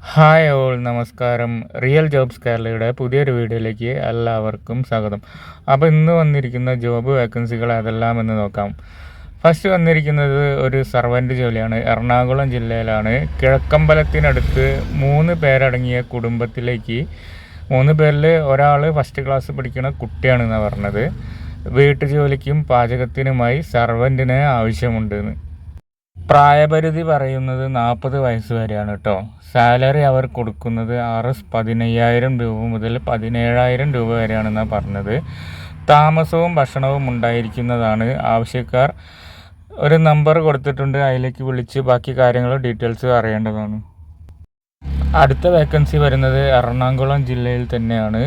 Hi all നമസ്കാരം. Real jobs കേരളയുടെ പുതിയൊരു വീഡിയോയിലേക്ക് എല്ലാവർക്കും സ്വാഗതം. അപ്പോൾ ഇന്ന് വന്നിരിക്കുന്ന ജോബ് വേക്കൻസികൾ ഏതെല്ലാമെന്ന് നോക്കാം. ഫസ്റ്റ് വന്നിരിക്കുന്നത് ഒരു സർവൻ്റ് ജോലിയാണ്. എറണാകുളം ജില്ലയിലാണ്. കിഴക്കമ്പലത്തിനടുത്ത് 3 പേരടങ്ങിയ കുടുംബത്തിലേക്ക് 3 പേരിൽ ഒരാൾ ഫസ്റ്റ് ക്ലാസ് പഠിക്കുന്ന കുട്ടിയാണെന്നാണ് പറഞ്ഞത്. വീട്ടുജോലിക്കും പാചകത്തിനുമായി സർവൻറ്റിനെ ആവശ്യമുണ്ടെന്ന്. പ്രായപരിധി പറയുന്നത് 40 വയസ്സ് വരെയാണ് കേട്ടോ. സാലറി അവർ കൊടുക്കുന്നത് Rs 15,000 രൂപ മുതൽ 17,000 രൂപ വരെയാണെന്നാണ് പറഞ്ഞത്. താമസവും ഭക്ഷണവും ഉണ്ടായിരിക്കുന്നതാണ്. ആവശ്യക്കാർ ഒരു നമ്പർ കൊടുത്തിട്ടുണ്ട്, അതിലേക്ക് വിളിച്ച് ബാക്കി കാര്യങ്ങളും ഡീറ്റെയിൽസ് അറിയേണ്ടതാണ്. അടുത്ത വേക്കൻസി വരുന്നത് എറണാകുളം ജില്ലയിൽ തന്നെയാണ്.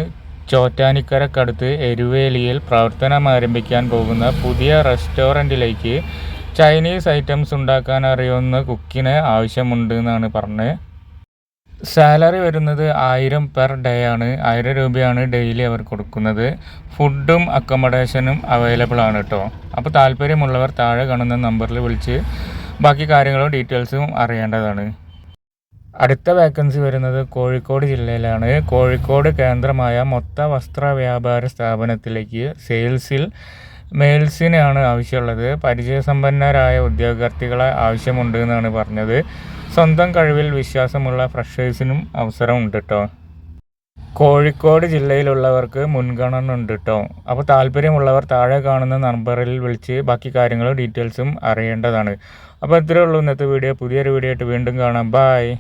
ചോറ്റാനിക്കരക്കടുത്ത് എരുവേലിയിൽ പ്രവർത്തനം ആരംഭിക്കാൻ പോകുന്ന പുതിയ റെസ്റ്റോറൻറ്റിലേക്ക് ചൈനീസ് ഐറ്റംസ് ഉണ്ടാക്കാൻ അറിയുന്ന കുക്കിന് ആവശ്യമുണ്ട് എന്നാണ് പറഞ്ഞത്. സാലറി വരുന്നത് 1000 പെർ ഡേ ആണ്. 1000 രൂപയാണ് ഡെയിലി അവർ കൊടുക്കുന്നത്. ഫുഡും അക്കോമഡേഷനും അവൈലബിൾ ആണ് കേട്ടോ. അപ്പോൾ താല്പര്യമുള്ളവർ താഴെ കാണുന്ന നമ്പറിൽ വിളിച്ച് ബാക്കി കാര്യങ്ങളും ഡീറ്റെയിൽസും അറിയേണ്ടതാണ്. അടുത്ത വേക്കൻസി വരുന്നത് കോഴിക്കോട് ജില്ലയിലാണ്. കോഴിക്കോട് കേന്ദ്രമായ മൊത്ത വസ്ത്ര വ്യാപാര സ്ഥാപനത്തിലേക്ക് സെയിൽസിൽ മെയിൽസിനാണ് ആവശ്യമുള്ളത്. പരിചയസമ്പന്നരായ ഉദ്യോഗാർത്ഥികളെ ആവശ്യമുണ്ട് എന്നാണ് പറഞ്ഞത്. സ്വന്തം കഴിവിൽ വിശ്വാസമുള്ള ഫ്രഷേഴ്സിനും അവസരമുണ്ട് കേട്ടോ. കോഴിക്കോട് ജില്ലയിലുള്ളവർക്ക് മുൻഗണന ഉണ്ട് കേട്ടോ. അപ്പോൾ താല്പര്യമുള്ളവർ താഴെ കാണുന്ന നമ്പറിൽ വിളിച്ച് ബാക്കി കാര്യങ്ങളും ഡീറ്റെയിൽസും അറിയേണ്ടതാണ്. അപ്പോൾ ഇത്രയേ ഉള്ളൂ ഇന്നത്തെ വീഡിയോ. പുതിയൊരു വീഡിയോ ആയിട്ട് വീണ്ടും കാണാം. ബായ്.